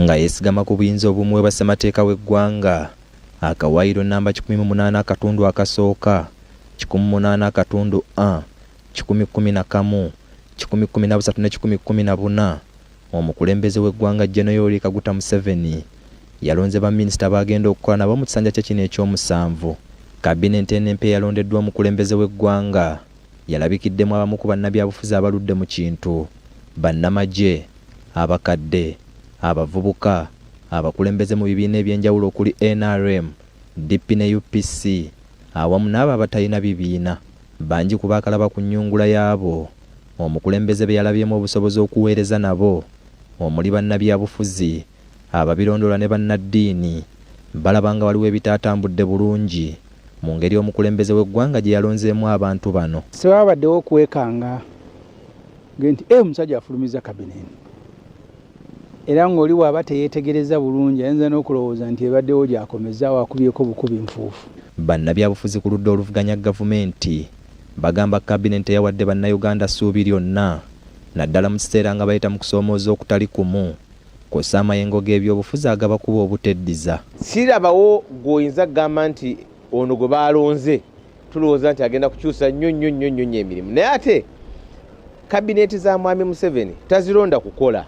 nga yesigama ku buyinza obumwe bwa ssemateeka w'eggwanga akawaayiro namba 18 akatundu akasooka 18 akatundu 1 1011 1013 ne 1014 omukulembeze w'eggwanga General Yoweri Kaguta Museveni yalonze baminisita bagenda okukola nabo mu kisanja kye kino eky'omusanvu. Kabinenti enempya yalondeddwa omukulembeze w'eggwanga yalabikiddemu abamu ku bannabyabufuzi abaludde mu kintu, bannamagye, abakadde, abavubuka, abakulembeze mu bibiina ebyenjawulo okuli NRM, DP ne UPC, awamu n'abo abatalina bibiina. Bangi ku baakalaba ku nnyungula yaabo omukulembeze be yalabyemu obusobozi okuweereza nabo omuli bannabyabufuzi, ababirondoola ne bannaddiini. Balaba nga waliwo ebitaatambudde bulungi mu ngeri omukulembeze w'eggwanga gye yalonzeemu abantu bano. Sewabaddewo okwekanga nti omusajja afulumiza kabinenti, era ng'oli bw'aba teyeetegereza bulungi ayinza n'okulowooza nti ebaddewo gy'akomeza wakubyeko bukubi nfuufu. Bannabyabufuzi ku ludda oluvuganya gavumenti bagamba kabinenti yawadde bannayuganda ssuubi lyonna, naddala mu kiseera nga bayita mu kusoomooza okutali kumu kw'ossa amayengo g'ebyobufuzi agabakuba obuteddiza. Sirabawo gw'oyinza kugamba nti ono gwe baalonze tulowooza nti agenda kukyusa nnyo emirimu, naye ate kabineti za mwami Museveni tazironda kukola,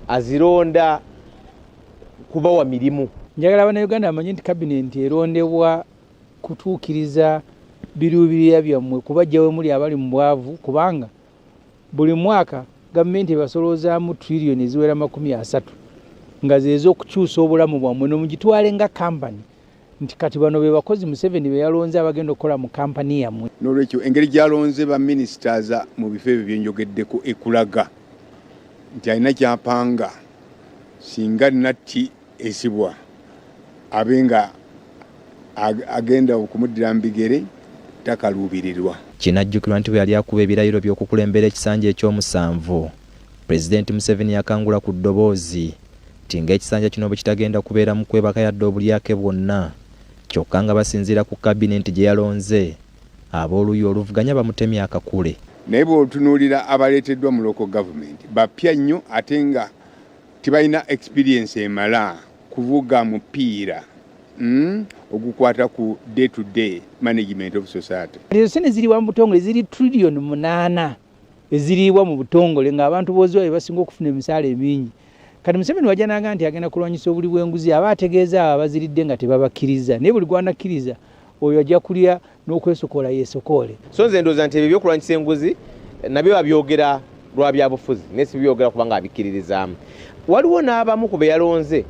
azironda kubawa mirimu. Njagala Bannayuganda bamanyi nti kabinenti erondebwa kutuukiriza biruubirira byammwe kubajjawe muli abali mu bwavu, kubanga buli mwaka gavumenti ebasoloozaamu triliyoni eziwera 30 nga zeeza okukyusa obulamu bwammwe nomugitwale nga kampani nti kati bano be bakozi Museveni be yalonze abagenda okukola mu kampani yammwe. N'olwekyo engeri gy'alonze ba ministers mu bifo ebyo bye njogeddeko ekulaga nti alina kyapanga singa natti esibwa abenga agenda okumuddira mbigere takaluubirirwa. Kinajjukirwa nti bwe yali akuba ebirayiro by'okukulembera ekisanja eky'omusanvu, Pulezidenti Museveni yakangula ku ddoboozi nti ng'ekisanja kino bwe kitagenda kubeera mu kwebaka yadde obulyake bwonna, kyokka nga basinziira ku kabinenti gye yalonze ab'oluuyi oluvuganya bamutemye akakule. Naye bw'otunuulira abaleeteddwa mu local government bapya nnyo ate nga tibalina experience emala kuvuga mupiira ogukwata ku day to day management of society. Ezo sente ziriwa mu butongole ziri triliyoni 8 eziriibwa mu butongole ng'abantu booziwa basinga okufuna emisaala emingi. Kati Museveni wajja n'agamba nti agenda kulwanyisa obuli bw'enguzi, aba ategeeza abo abaziridde nga tebabakkiriza, naye buli gw'anakkiriza oyo ajja kulya n'okwesokola yeesokoole. So nze ndowooza nti ebyo by'okulwanyisa enguzi nabyo babyogera lwa byabufuzi naye si byogera kubanga abikkiririzaamu. Waliwo n'abamu ku be yalonze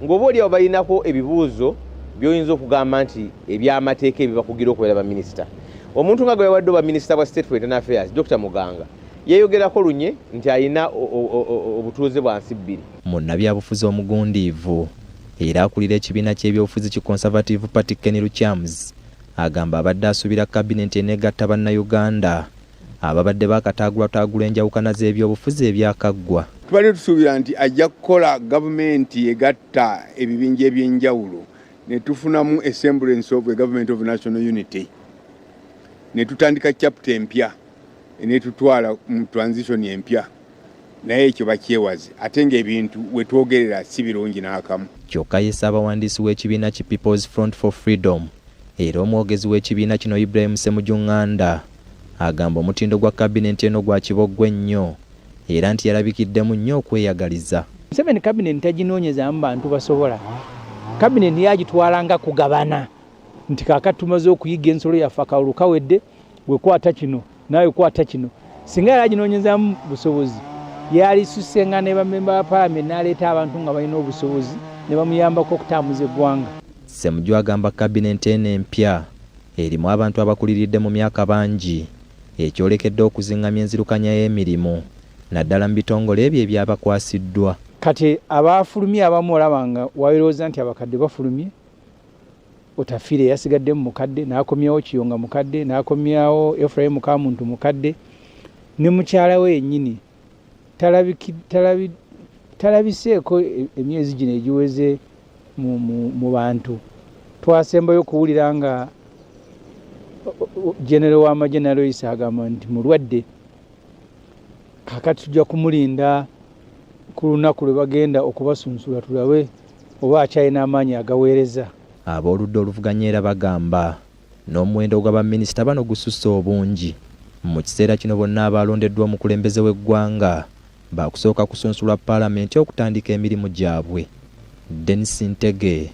ng'oba oli abo balinako ebibuuzo by'oyinza okugamba nti eby'amateeka ebibakugira okubeera baminisita. Omuntu nga gwe yawadde baminisita bwa State for Internal Affairs Dr. Muganga yeeyogerako lunye nti alina obutuuze bwa nsi 2. Munnabyabufuzi omugundiivu era akulira ekibiina ky'ebyobufuzi ki Conservative Party Ken Lukyams agamba abadde asuubira kabinenti eneegatta bannayuganda ababadde baakataagulataagula enjawukana z'ebyobufuzi ebyakaggwa. Tubadde tusuubira nti ajja kukola gavumenti egatta ebibinja ebyenjawulo ne tufunamu a semblance of a government of national unity, ne tutandika chapter empya ne tutwala mu transition empya, naye ekyo bakyewaze ate ng'ebintu we twogerera si birungi n'akamu. Kyokka ye ssaabawandiisi w'ekibiina ki People's Front for Freedom era omwogezi w'ekibiina kino Ibrahim Ssemujjunganda agamba omutindo gwa kabinenti eno gwa kiboggwe nnyo era nti yalabikiddemu nnyo okweyagaliza. Museveni kabinenti taginoonyezaamu bantu basobola. Kabinenti yagitwalanga kugabana nti kaakati tumaze okuyiga ensolo yaffe akalulu kawedde, wekwata kino nawe kwata kino. Singa yaginoonyezaamu busobozi yalisusenga ne bamemba ba paalamenti n'aleeta abantu nga balina obusobozi ne bamuyambako okutambuza eggwanga. Ssemujju agamba kabinenti eno empya erimu abantu abakuliridde mu myaka bangi, ekyolekedde okuzingamya enzirukanya y'emirimu naddala mu bitongole ebyo ebyabakwasiddwa. Kati abafulumye abamu olabanga wabirowooza nti abakadde bafulumye, Otafiire yasigadde mu mukadde, n'akomyawo Kiyonga mukadde, n'akomyawo Ephraim Kamuntu mukadde, ne mukyala we yennyini talabiseeko emyezi gino egiweze mu bantu. Twasembayo okuwulira nga General w'amagye Naloyisa agamba nti mulwadde, kakati tujja kumulinda ku lunaku lwe bagenda okubasunsula tulabe oba akyalina amaanyi agaweereza. Ab'oludda oluvuganya era bagamba n'omuwendo gwa baminisita bano gususse obungi. Mu kiseera kino bonna abalondeddwa omukulembeze w'eggwanga baakusooka kusunsulwa paalamenti okutandika emirimu gyabwe. Dennis Ntege,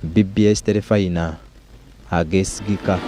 BBS Terefayina, ageesigika.